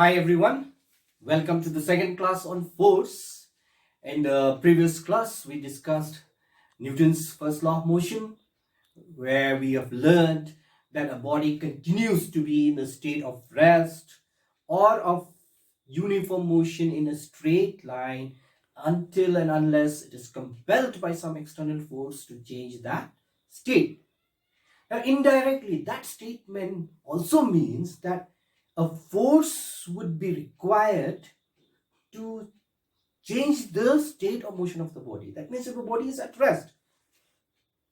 Hi everyone, welcome to the second class on force. In the previous class, we discussed Newton's first law of motion, where we have learned that a body continues to be in a state of rest or of uniform motion in a straight line until and unless it is compelled by some external force to change that state. Now, indirectly, that statement also means that a force would be required to change the state of motion of the body. That means if a body is at rest,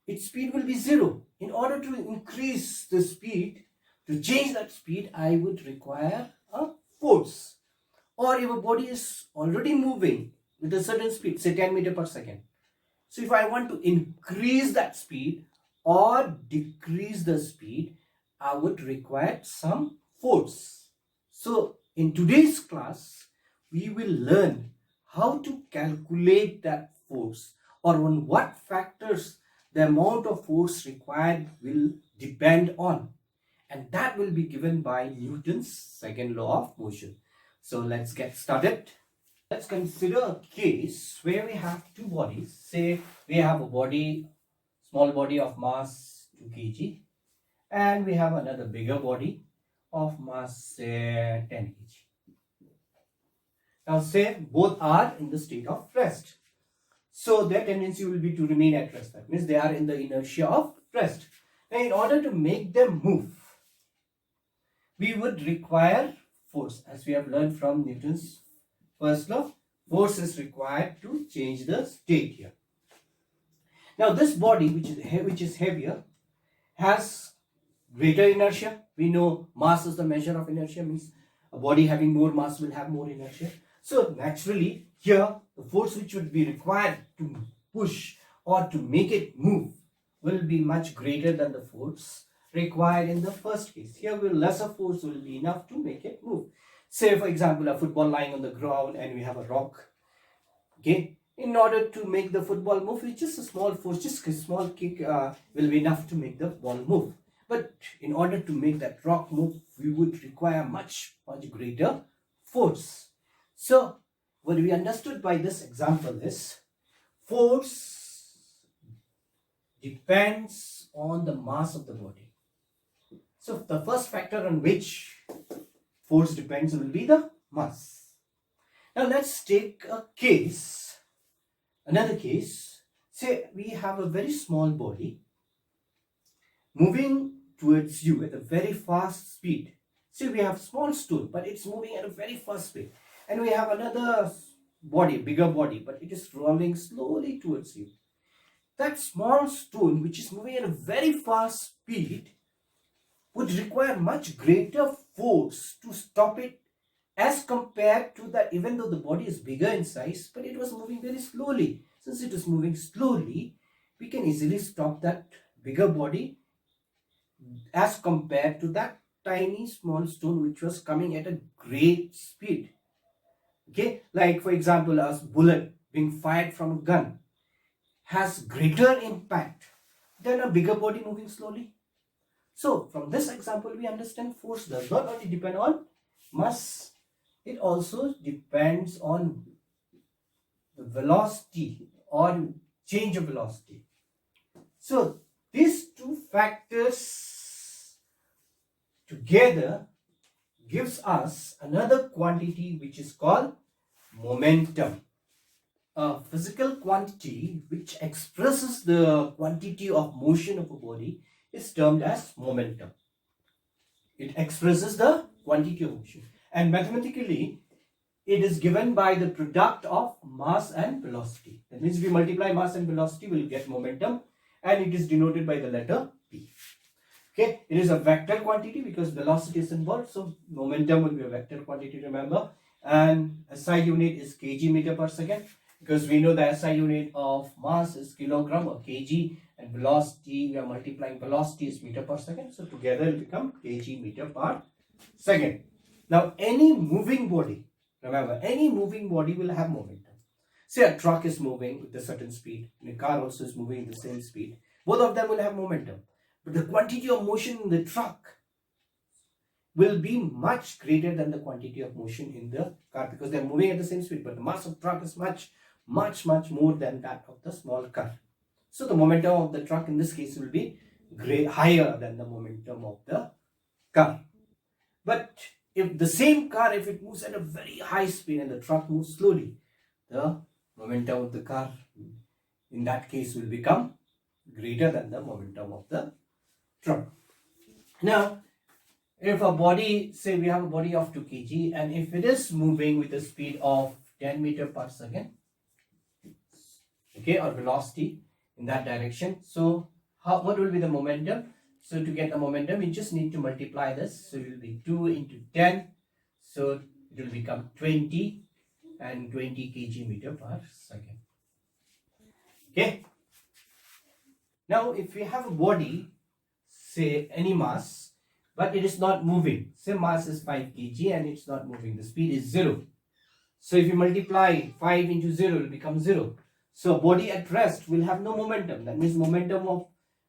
its speed will be zero. In order to increase the speed, to change that speed, I would require a force. Or if a body is already moving with a certain speed, say 10 meters per second. So if I want to increase that speed or decrease the speed, I would require some force. So in today's class, we will learn how to calculate that force, or on what factors the amount of force required will depend on. And that will be given by Newton's second law of motion. So let's get started. Let's consider a case where we have two bodies. Say we have a body, small body of mass 2 kg, and we have another bigger body of mass, say 10 kg. Now say both are in the state of rest. So their tendency will be to remain at rest. That means they are in the inertia of rest. Now in order to make them move, we would require force. As we have learned from Newton's first law, force is required to change the state here. Now this body, which is heavier, has greater inertia. We know mass is the measure of inertia, means a body having more mass will have more inertia. So naturally here the force which would be required to push or to make it move will be much greater than the force required in the first case. Here lesser force will be enough to make it move. Say for example a football lying on the ground and we have a rock. Okay, in order to make the football move, it's just a small force, just a small kick will be enough to make the ball move. But in order to make that rock move, we would require much greater force. So what we understood by this example is force depends on the mass of the body. So the first factor on which force depends will be the mass. Now let's take a case, another case. Say we have a very small body moving towards you at a very fast speed. Say we have small stone, but it's moving at a very fast speed. And we have another body, bigger body, but it is rolling slowly towards you. That small stone, which is moving at a very fast speed, would require much greater force to stop it as compared to that, even though the body is bigger in size, but it was moving very slowly. Since it is moving slowly, we can easily stop that bigger body as compared to that tiny small stone which was coming at a great speed. Okay, like for example, a bullet being fired from a gun has greater impact than a bigger body moving slowly. So from this example, we understand force does not only depend on mass, it also depends on the velocity or change of velocity. So these two factors together gives us another quantity which is called momentum. A physical quantity which expresses the quantity of motion of a body is termed as momentum. It expresses the quantity of motion, and mathematically it is given by the product of mass and velocity. That means if we multiply mass and velocity, we will get momentum, and it is denoted by the letter P. Okay, it is a vector quantity because velocity is involved, so momentum will be a vector quantity, remember. And SI unit is kg meter per second, because we know the SI unit of mass is kilogram or kg, and velocity, we are multiplying velocity is meter per second, so together it will become kg meter per second. Now any moving body, remember, any moving body will have momentum. Say a truck is moving with a certain speed, and a car also is moving at the same speed. Both of them will have momentum. But the quantity of motion in the truck will be much greater than the quantity of motion in the car, because they're moving at the same speed, but the mass of truck is much more than that of the small car. So the momentum of the truck in this case will be higher than the momentum of the car. But if the same car, if it moves at a very high speed and the truck moves slowly, the momentum of the car in that case will become greater than the momentum of the truck. Now, if a body, say we have a body of 2 kg, and if it is moving with a speed of 10 meter per second, okay, or velocity in that direction, so what will be the momentum? So to get the momentum, we just need to multiply this. So it will be 2 into 10, so it will become 20 and 20 kg meter per second. Okay. Now, if we have a body, say any mass, but it is not moving, say mass is 5 kg and it's not moving, the speed is 0. So if you multiply 5 into 0, it will become 0. So body at rest will have no momentum. That means momentum of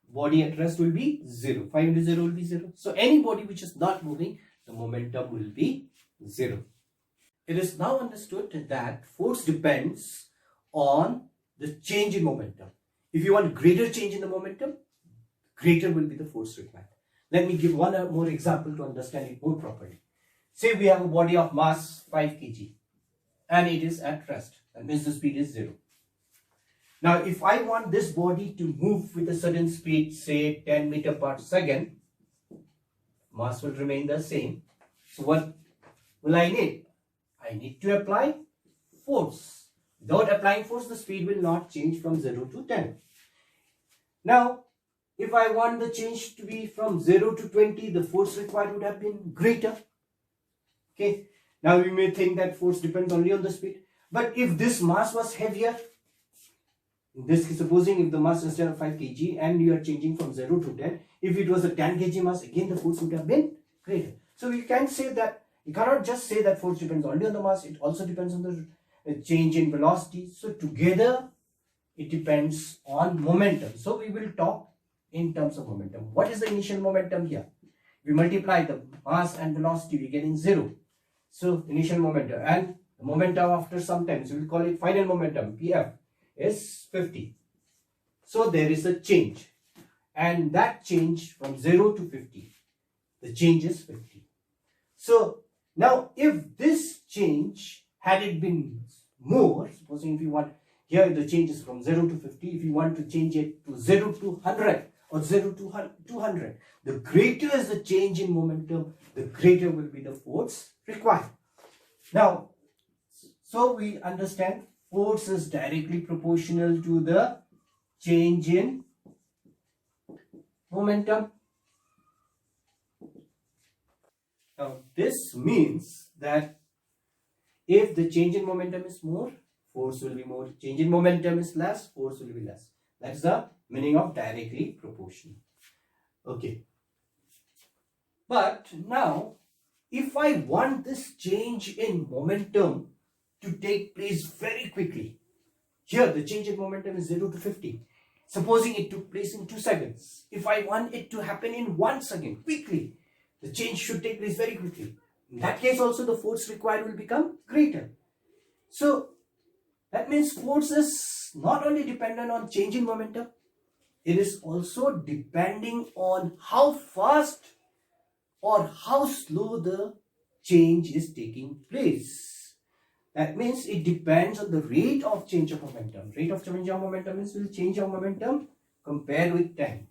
body at rest will be 0. 5 into 0 will be 0. So any body which is not moving, the momentum will be 0. It is now understood that force depends on the change in momentum. If you want greater change in the momentum, greater will be the force required. Let me give one more example to understand it more properly. Say we have a body of mass 5 kg and it is at rest. That means the speed is 0. Now, if I want this body to move with a certain speed, say 10 meter per second, mass will remain the same. So what will I need? I need to apply force. Without applying force, the speed will not change from 0 to 10. Now, if I want the change to be from 0 to 20, the force required would have been greater. Okay. Now, we may think that force depends only on the speed. But if this mass was heavier, this is supposing if the mass is 5 kg and you are changing from 0 to 10, if it was a 10 kg mass, again the force would have been greater. So we can say that, you cannot just say that force depends only on the mass, it also depends on the change in velocity. So together it depends on momentum. So we will talk in terms of momentum. What is the initial momentum here? We multiply the mass and velocity, we get in 0. So initial momentum, and the momentum after some time, so we will call it final momentum, PF, is 50. So there is a change, and that change from 0 to 50, the change is 50. So now if this change, had it been more, supposing if you want, here the change is from 0 to 50, if you want to change it to 0 to 100 or 0 to 200, the greater is the change in momentum, the greater will be the force required. Now, so we understand force is directly proportional to the change in momentum. Now, this means that if the change in momentum is more, force will be more. Change in momentum is less, force will be less. That's the meaning of directly proportional. Okay. But now, if I want this change in momentum to take place very quickly, here the change in momentum is 0 to 50. Supposing it took place in 2 seconds. If I want it to happen in 1 second, quickly, the change should take place very quickly. In that case also the force required will become greater. So that means force is not only dependent on change in momentum, it is also depending on how fast or how slow the change is taking place. That means it depends on the rate of change of momentum. Rate of change of momentum means will change of momentum compared with time.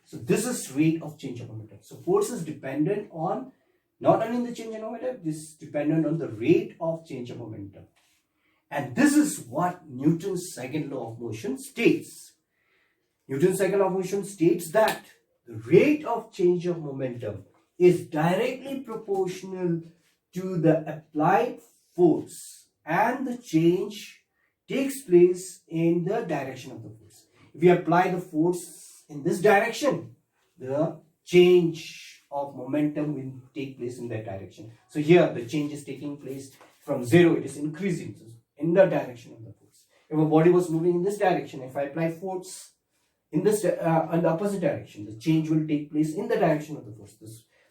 So this is rate of change of momentum. So force is dependent on not only the change in momentum, this is dependent on the rate of change of momentum. And this is what Newton's second law of motion states. Newton's second law of motion states that the rate of change of momentum is directly proportional to the applied force, and the change takes place in the direction of the force. If we apply the force in this direction, the change of momentum will take place in that direction. So here the change is taking place from 0, it is increasing in the direction of the force. If a body was moving in this direction, if I apply force in this in the opposite direction, the change will take place in the direction of the force. The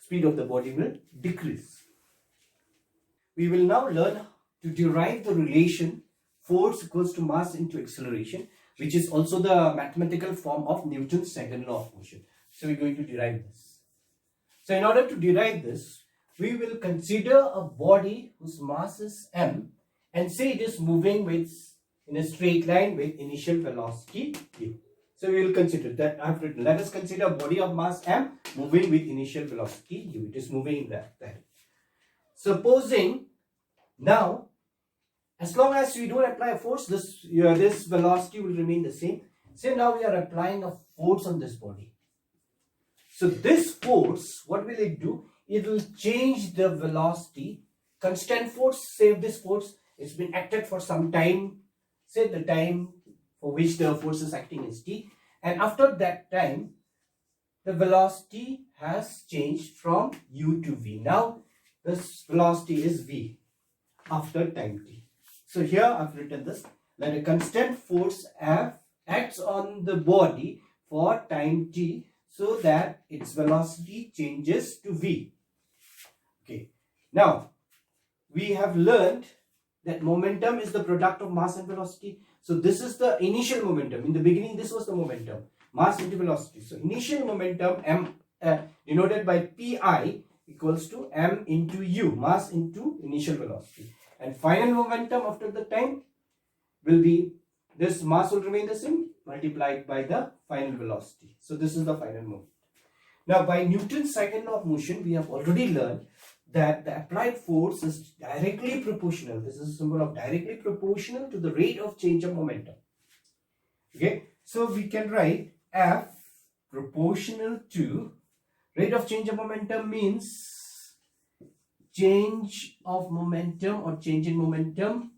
speed of the body will decrease. We will now learn to derive the relation force equals to mass into acceleration, which is also the mathematical form of Newton's second law of motion. So we're going to derive this. So in order to derive this, we will consider a body whose mass is m and say it is moving in a straight line with initial velocity u. So we will consider that. I have written, let us consider a body of mass m moving with initial velocity u. It is moving in that direction. Supposing now, as long as we don't apply a force, this velocity will remain the same. Say now we are applying a force on this body. So this force, what will it do? It will change the velocity. Constant force, say this force, it's been acted for some time. Say the time for which the force is acting is t. And after that time, the velocity has changed from u to v. Now, this velocity is v after time t. So here I've written this, that a constant force F acts on the body for time t so that its velocity changes to v. Okay. Now, we have learned that momentum is the product of mass and velocity. So this is the initial momentum. In the beginning, this was the momentum, mass into velocity. So initial momentum m denoted by pi equals to m into u, mass into initial velocity. And final momentum after the time will be, this mass will remain the same multiplied by the final velocity. So this is the final moment. Now by Newton's second law of motion, we have already learned that the applied force is directly proportional. This is a symbol of directly proportional to the rate of change of momentum. Okay, so we can write F proportional to rate of change of momentum means change of momentum or change in momentum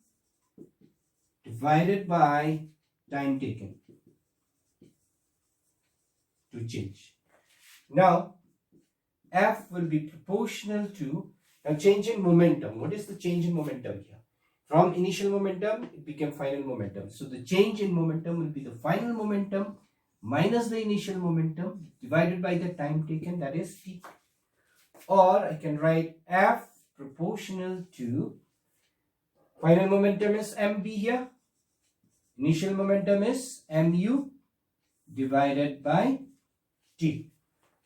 divided by time taken to change. Now F will be proportional to, now change in momentum. What is the change in momentum here? From initial momentum, it became final momentum. So the change in momentum will be the final momentum minus the initial momentum divided by the time taken, that is t. Or I can write F proportional to, final momentum is mb here, initial momentum is mu divided by t.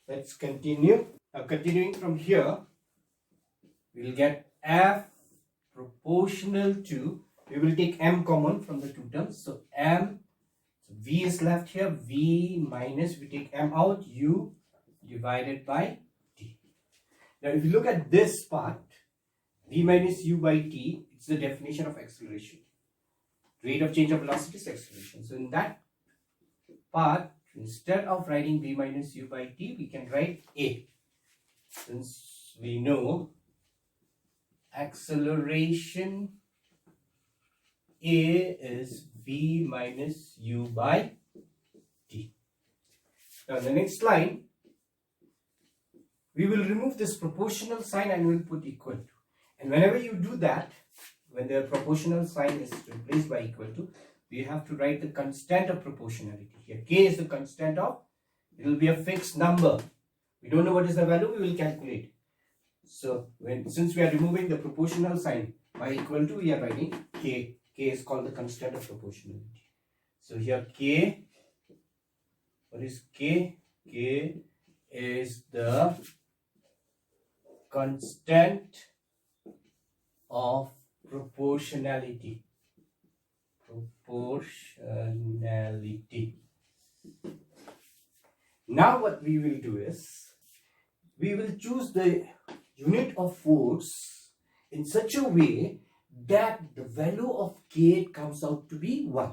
Let's continue. Now continuing from here, we will get F proportional to, we will take m common from the two terms. So m, so v is left here, v minus, we take m out, u divided by t. Now if you look at this part, v minus u by t, it's the definition of acceleration. Rate of change of velocity is acceleration. So in that part, instead of writing v minus u by t, we can write a. Since we know acceleration a is v minus u by t. Now the next line, we will remove this proportional sign and we will put equal to. And whenever you do that, when the proportional sign is replaced by equal to, we have to write the constant of proportionality. Here k is the constant of, it will be a fixed number. We don't know what is the value, we will calculate. So since we are removing the proportional sign by equal to, we are writing k. K is called the constant of proportionality. So here k, what is k? K is the constant of proportionality. Now what we will do is, we will choose the unit of force in such a way that the value of k comes out to be 1.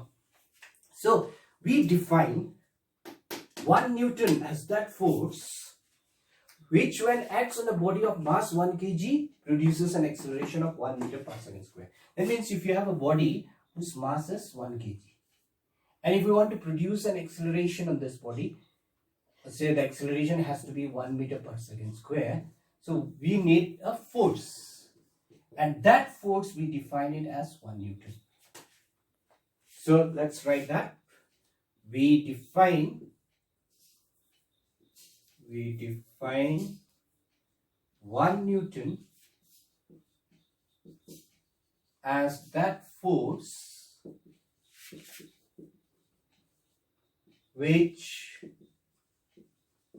So we define 1 Newton as that force which when acts on a body of mass 1 kg produces an acceleration of 1 meter per second square. That means if you have a body whose mass is 1 kg and if we want to produce an acceleration on this body, say the acceleration has to be 1 meter per second square, so we need a force, and that force we define it as 1 Newton. So let's write that. We define 1 Newton as that force which,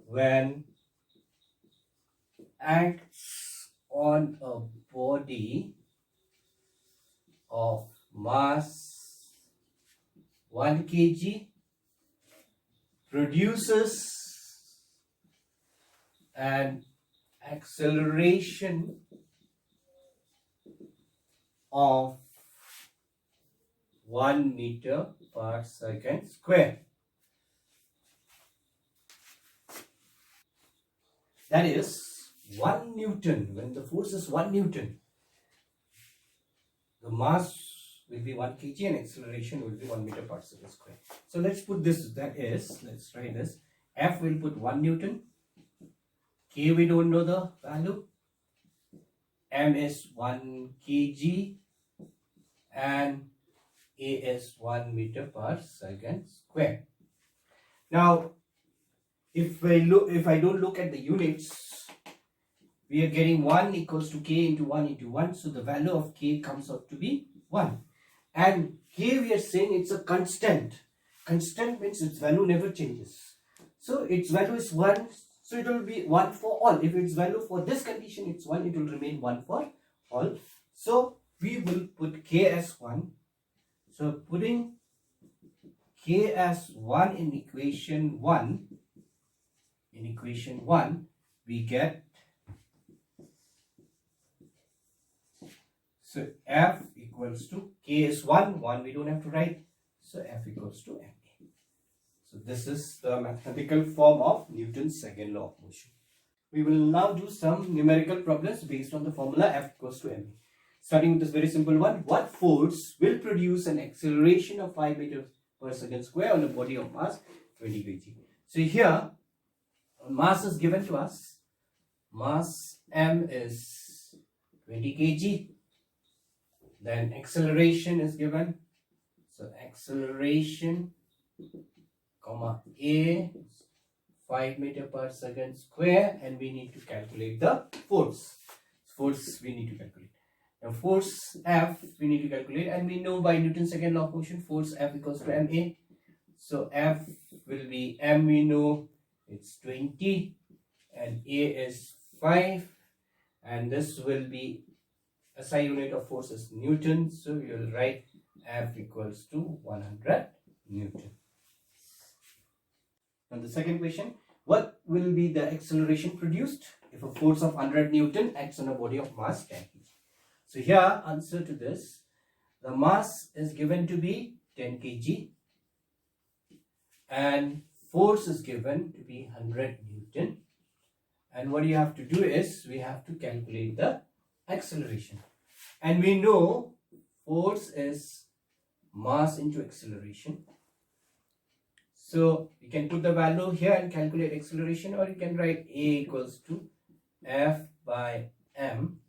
when acts on a body of mass 1 kg, produces an acceleration of 1 meter per second square. That is 1 Newton. When the force is 1 Newton, the mass will be 1 kg and acceleration will be 1 meter per second square. So let's put this, that is, let's try this. F will put 1 Newton. K we don't know the value. M is 1 kg and A is 1 meter per second square. Now, if I don't look at the units, we are getting 1 equals to K into 1 into 1. So the value of K comes out to be 1. And here we are saying it's a constant. Constant means its value never changes. So its value is 1. So it will be 1 for all. If its value for this condition it's 1, it will remain 1 for all. So we will put K as 1. So putting K as 1 in equation 1, we get, so F equals to, K is 1 we don't have to write, so F equals to ma. So this is the mathematical form of Newton's second law of motion. We will now do some numerical problems based on the formula F equals to ma. Starting with this very simple one. What force will produce an acceleration of 5 meters per second square on a body of mass 20 kg? So here mass is given to us. Mass m is 20 kg. Then acceleration is given. So acceleration comma A 5 meter per second square, and we need to calculate the force. Force we need to calculate. Now force F we need to calculate, and we know by Newton's second law of motion force F equals to ma. So F will be, m we know it's 20 and A is 5, and this will be a SI unit of force is Newton, so we will write F equals to 100 Newton. Now the second question, what will be the acceleration produced if a force of 100 Newton acts on a body of mass 10 kg? So here answer to this, the mass is given to be 10 kg and force is given to be 100 Newton, and what you have to do is we have to calculate the acceleration, and we know force is mass into acceleration. So you can put the value here and calculate acceleration, or you can write A equals to F by m.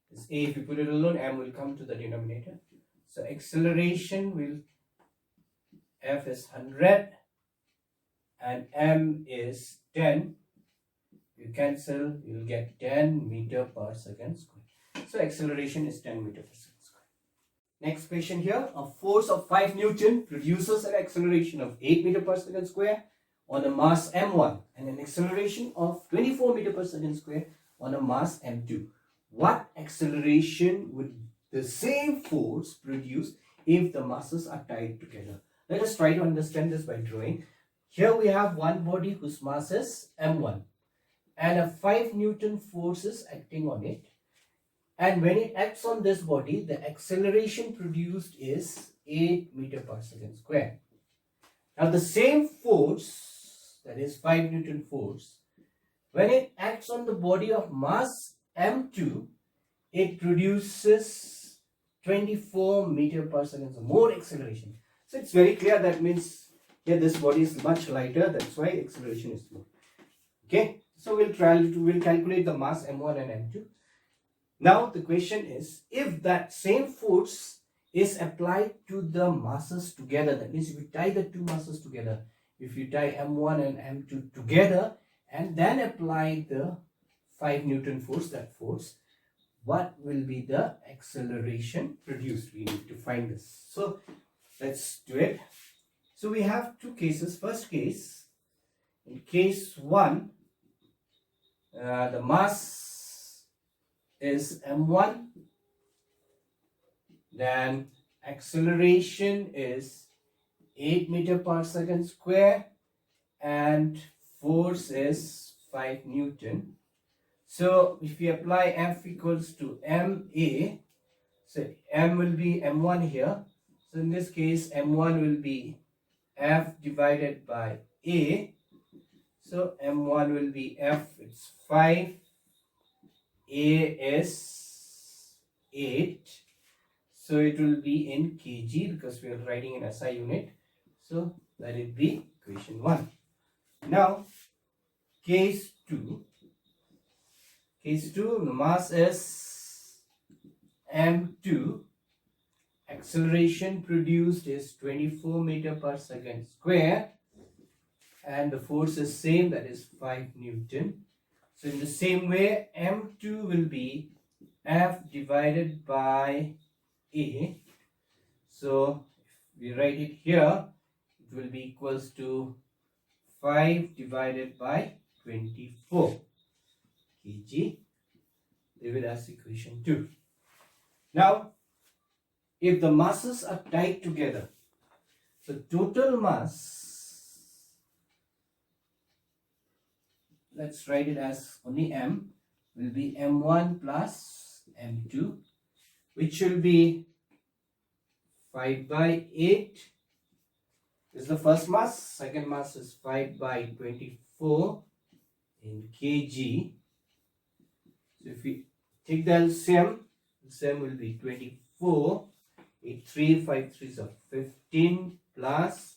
This A, if you put it alone, m will come to the denominator. So acceleration will, F is 100 and m is 10. You cancel, you will get 10 meter per second square. So acceleration is 10 meter per second square. Next question here, a force of 5 Newton produces an acceleration of 8 meter per second square on a mass m1 and an acceleration of 24 meter per second square on a mass m2. What acceleration would the same force produce if the masses are tied together? Let us try to understand this by drawing. Here we have one body whose mass is m1 and a 5 Newton force is acting on it. And when it acts on this body, the acceleration produced is 8 meter per second square. Now the same force, that is 5 Newton force, when it acts on the body of mass m2, it produces 24 meter per second, so more acceleration. So it's very clear, that means here this body is much lighter, that's why acceleration is more. Okay, so we'll calculate the mass m1 and m2. Now the question is, if that same force is applied to the masses together, that means if you tie the two masses together, if you tie m1 and m2 together and then apply the 5 Newton force, that force, what will be the acceleration produced? We need to find this. So let's do it. So we have two cases. First case, in case 1, the mass is m1, then acceleration is 8 meter per second square and force is 5 Newton. So if we apply F equals to MA, so M will be M1 here. So in this case, M1 will be F divided by A. So M1 will be F, it's 5, A is 8. So it will be in kg because we are writing in SI unit. So let it be equation 1. Now, case 2. Case 2, the mass is m2. Acceleration produced is 24 meter per second square. And the force is same, that is 5 Newton. So in the same way, m2 will be F divided by A. So if we write it here, it will be equals to 5 divided by 24 kg. Leave it as equation 2. Now, if the masses are tied together, so total mass, let's write it as only m, will be m1 plus m2, which will be 5 by 8 is the first mass. Second mass is 5 by 24 in kg. So if we take the LCM will be 24. 8 3 5 3 so 15 plus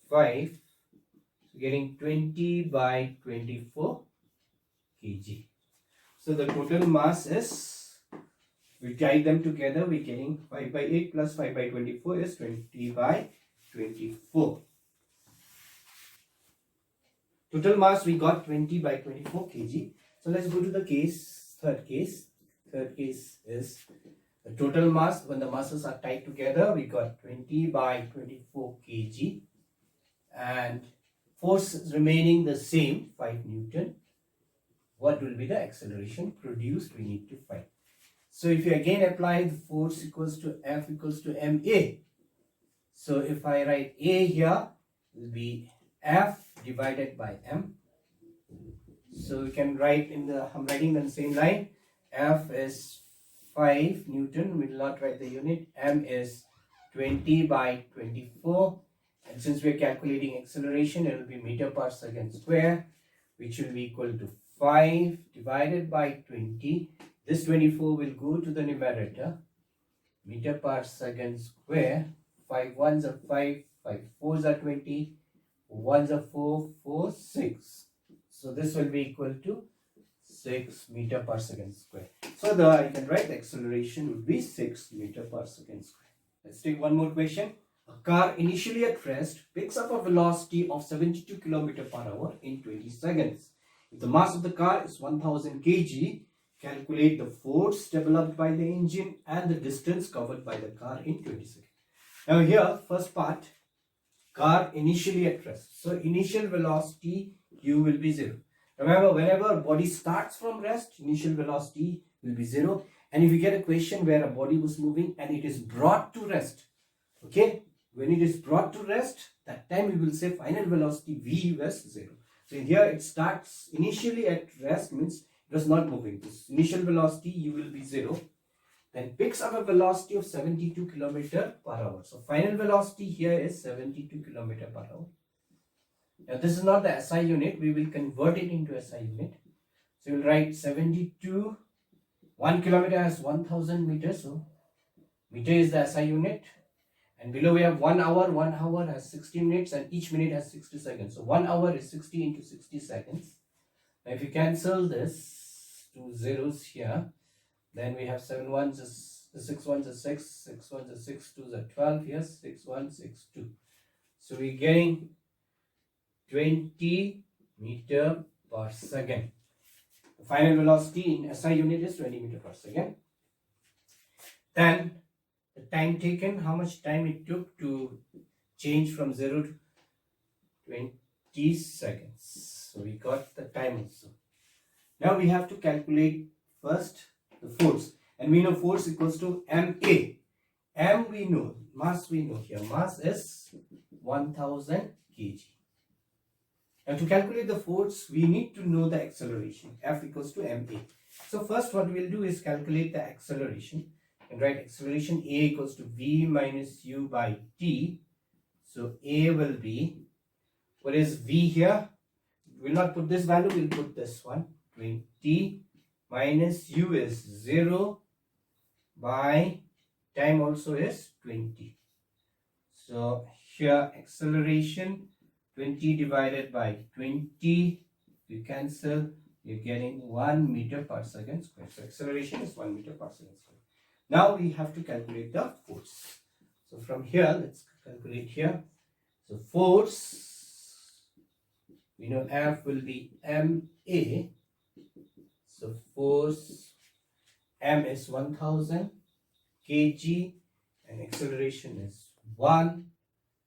5. So getting 20 by 24 kg. So the total mass is, we tie them together, we're getting 5 by 8 plus 5 by 24 is 20 by 24. Total mass we got 20 by 24 kg. So let's go to the case, third case. Third case is the total mass when the masses are tied together, we got 20 by 24 kg and force is remaining the same, 5 Newton. What will be the acceleration produced? We need to find. So if you again apply the force equals to F equals to MA. So if I write A here, it will be F divided by M. So we can write in the, I'm writing in the same line, F is 5 Newton, we will not write the unit, M is 20 by 24, and since we are calculating acceleration, it will be meter per second square, which will be equal to 5 divided by 20. This 24 will go to the numerator, meter per second square, 5 ones are 5, 5 fours are 20, 1s are 4, 4, 6. So this will be equal to 6 meter per second square. So you can write the acceleration would be 6 meter per second square. Let's take one more question. A car initially at rest picks up a velocity of 72 km per hour in 20 seconds. If the mass of the car is 1000 kg, calculate the force developed by the engine and the distance covered by the car in 20 seconds. Now here, first part, car initially at rest. So initial velocity u will be 0. Remember, whenever body starts from rest, initial velocity will be 0. And if you get a question where a body was moving and it is brought to rest, okay, when it is brought to rest, that time we will say final velocity v was 0. So here it starts initially at rest, means it was not moving. This initial velocity u will be 0. Then picks up a velocity of 72 km per hour. So final velocity here is 72 km per hour. Now this is not the SI unit, we will convert it into SI unit. So we will write 72, 1 kilometer has 1000 meters, so meter is the SI unit. And below we have 1 hour has 60 minutes and each minute has 60 seconds. So 1 hour is 60 into 60 seconds. Now if you cancel this, 2 zeros here, then we have 7 ones is 6 ones is 6, 6 ones is 6, 2s are 12, yes, 6 1, 6 2. So we're getting 20 meter per second. The final velocity in SI unit is 20 meter per second. Then the time taken, how much time it took to change from 0 to 20 seconds. So we got the time also. Now we have to calculate first the force, and we know force equals to MA. M we know, mass we know here. Mass is 1000 kg. Now to calculate the force, we need to know the acceleration. F equals to MA. So first what we'll do is calculate the acceleration. And write acceleration A equals to V minus U by T. So A will be, what is V here? We'll not put this value, we'll put this one. 20 minus U is 0 by time also is 20. So here acceleration 20 divided by 20, you cancel, you're getting 1 meter per second square. So acceleration is 1 meter per second square. Now we have to calculate the force. So from here, let's calculate here. So force, we know F will be MA. So force M is 1000 kg and acceleration is 1.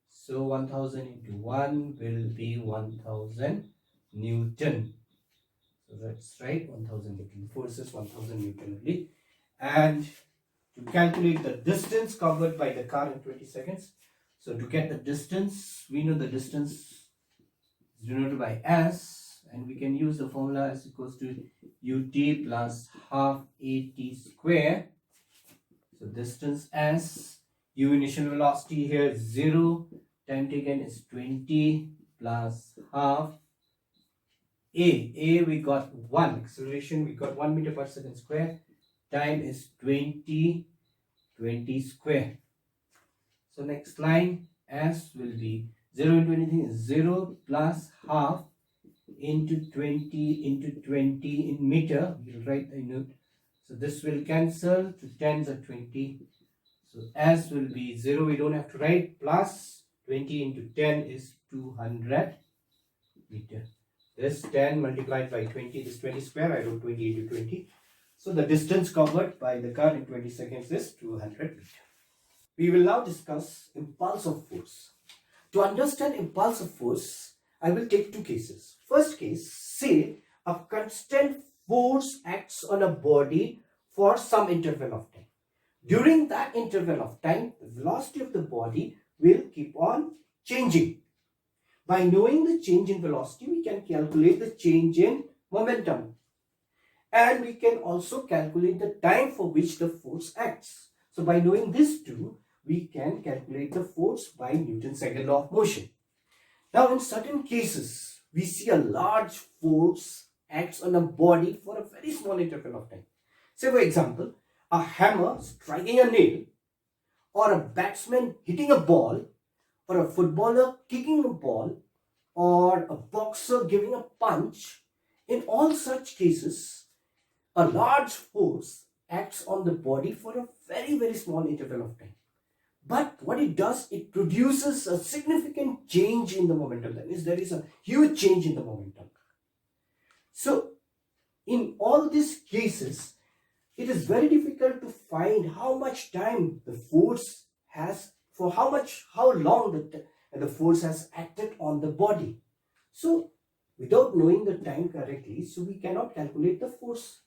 So 1000 into 1 will be 1000 Newton. So that's right, 1000 Newton. Force is 1000 Newton only. And to calculate the distance covered by the car in 20 seconds. So to get the distance, we know the distance is denoted by S, and we can use the formula S equals to UT plus half AT square. So distance S, U initial velocity here is 0, time taken is 20 plus half A we got 1, acceleration we got 1 meter per second square, time is 20 square. So next line, S will be 0 into anything is 0 plus half into 20 in meter. We'll write the unit. So this will cancel, to 10s are 20. So S will be 0, we don't have to write, plus 20 into 10 is 200 meter. This 10 multiplied by 20 is 20 square. I wrote 20 into 20. So the distance covered by the car in 20 seconds is 200 meters. We will now discuss impulsive force. To understand impulsive force, I will take two cases. First case, say a constant force acts on a body for some interval of time. During that interval of time, the velocity of the body will keep on changing. By knowing the change in velocity, we can calculate the change in momentum. And we can also calculate the time for which the force acts. So by knowing these two, we can calculate the force by Newton's second law of motion. Now in certain cases, we see a large force acts on a body for a very small interval of time. Say for example, a hammer striking a nail, or a batsman hitting a ball, or a footballer kicking a ball, or a boxer giving a punch. In all such cases, a large force acts on the body for a very, very small interval of time. But what it does, it produces a significant change in the momentum. That is, there is a huge change in the momentum. So, in all these cases, it is very difficult to find how much time the force has, for how long the force has acted on the body. So, without knowing the time correctly, so we cannot calculate the force.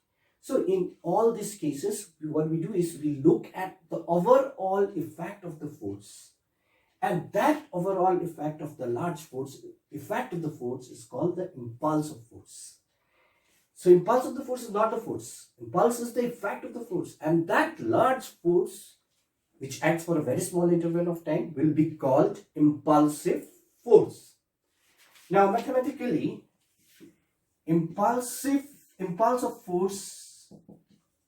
So in all these cases, what we do is we look at the overall effect of the force. And that overall effect of the large force, effect of the force is called the impulse of force. So impulse of the force is not the force. Impulse is the effect of the force. And that large force, which acts for a very small interval of time, will be called impulsive force. Now mathematically, impulse of force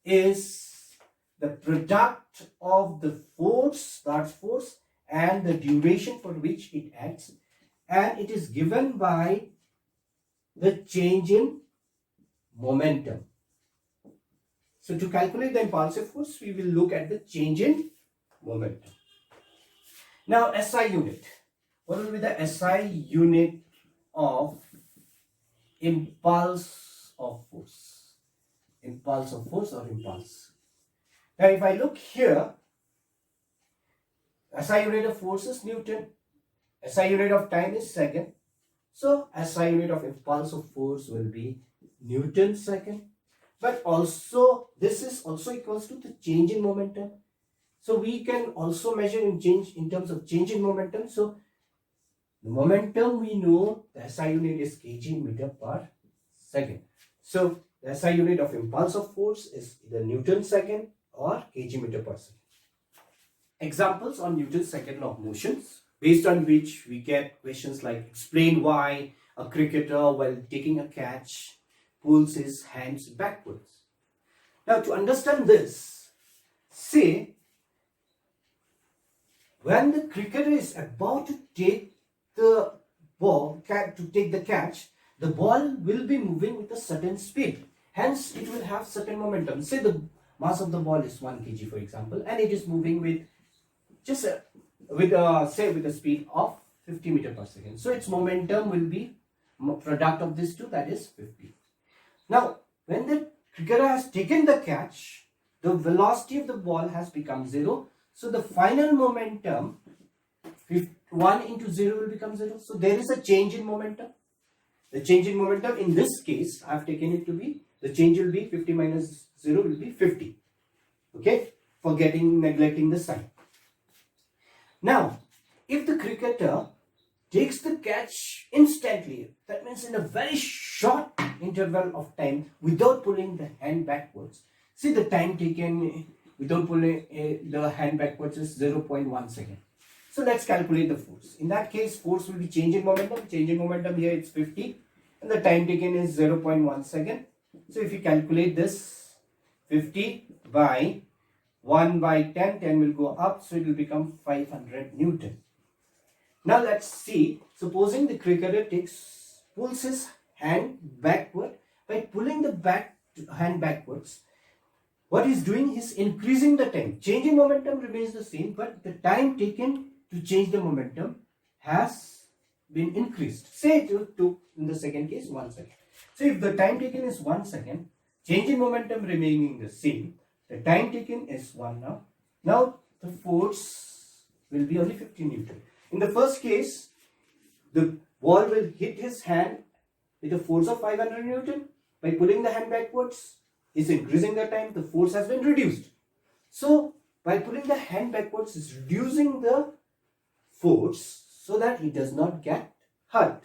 is the product of the force, large force, and the duration for which it acts, and it is given by the change in momentum. So to calculate the impulsive force, we will look at the change in momentum. Now SI unit. What will be the SI unit of impulse of force? impulse of force or impulse. Now if I look here, SI unit of force is Newton, SI unit of time is second. So SI unit of impulse of force will be Newton second. But also this is also equals to the change in momentum. So we can also measure in terms of change in momentum. So the momentum, we know the SI unit is kg meter per second. So the SI unit of impulse of force is either Newton second or kg meter per second. Examples on Newton's second law of motions, based on which we get questions like explain why a cricketer while taking a catch pulls his hands backwards. Now to understand this, say when the cricketer is about to take the ball, to take the catch, the ball will be moving with a certain speed. Hence, it will have certain momentum. Say the mass of the ball is 1 kg, for example, and it is moving with just with a speed of 50 meter per second. So its momentum will be product of these two, that is 50. Now, when the cricketer has taken the catch, the velocity of the ball has become 0. So the final momentum, 1 into 0 will become 0. So there is a change in momentum. The change in momentum in this case, I have taken it to be, the change will be 50 minus 0 will be 50. Okay, neglecting the sign. Now, if the cricketer takes the catch instantly, that means in a very short interval of time without pulling the hand backwards. See, the time taken without pulling the hand backwards is 0.1 second. So let's calculate the force. In that case, force will be change in momentum. Change in momentum here it's 50 and the time taken is 0.1 second. So if you calculate this, 50 by 1 by 10, 10 will go up, so it will become 500 Newton. Now let's see, supposing the cricketer pulls his hand backward. By pulling the hand backwards, what he's doing is increasing the time. Changing momentum remains the same, but the time taken to change the momentum has been increased. Say it took, in the second case, 1 second. So if the time taken is 1 second, change in momentum remaining the same, the time taken is 1 now. Now the force will be only 50 Newton. In the first case, the ball will hit his hand with a force of 500 Newton. By pulling the hand backwards, is increasing the time, the force has been reduced. So by pulling the hand backwards is reducing the force so that he does not get hurt.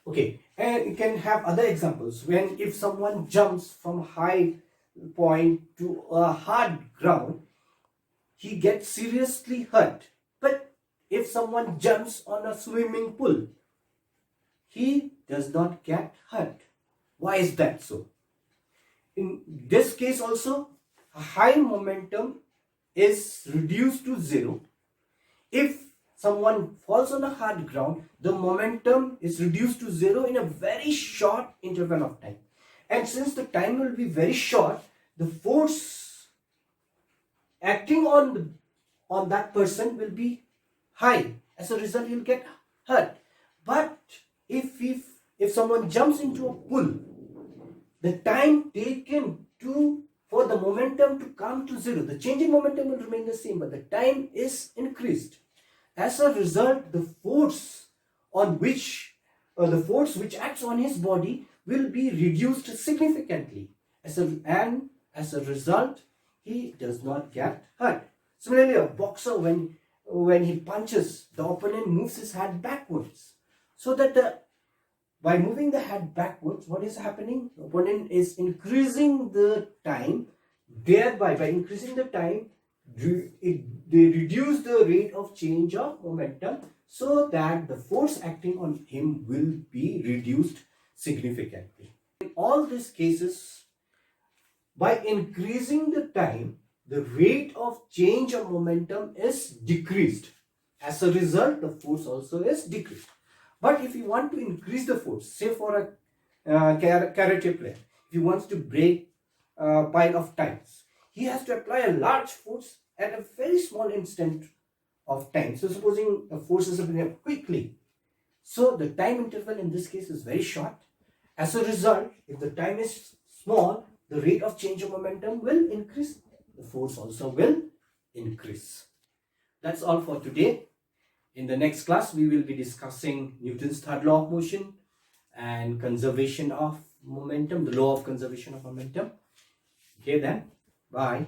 Okay, and you can have other examples. If someone jumps from high point to a hard ground, he gets seriously hurt. But if someone jumps on a swimming pool, he does not get hurt. Why is that so? In this case also, a high momentum is reduced to 0. If someone falls on a hard ground, the momentum is reduced to 0 in a very short interval of time. And since the time will be very short, the force acting on that person will be high. As a result, he'll get hurt. But if someone jumps into a pool, the time taken for the momentum to come to 0, the change in momentum will remain the same, but the time is increased. As a result, the force which acts on his body will be reduced significantly. As a result, he does not get hurt. Similarly, a boxer, when he punches, the opponent moves his head backwards. So that by moving the head backwards, what is happening? The opponent is increasing the time. Thereby, by increasing the time, they reduce the rate of change of momentum so that the force acting on him will be reduced significantly. In all these cases, by increasing the time, the rate of change of momentum is decreased. As a result, the force also is decreased. But if you want to increase the force, say for a karate player, if he wants to break a pile of tiles, he has to apply a large force at a very small instant of time. So supposing the force is applied quickly, so the time interval in this case is very short. As a result, if the time is small, the rate of change of momentum will increase. The force also will increase. That's all for today. In the next class, we will be discussing Newton's third law of motion and conservation of momentum, the law of conservation of momentum. Okay then, bye.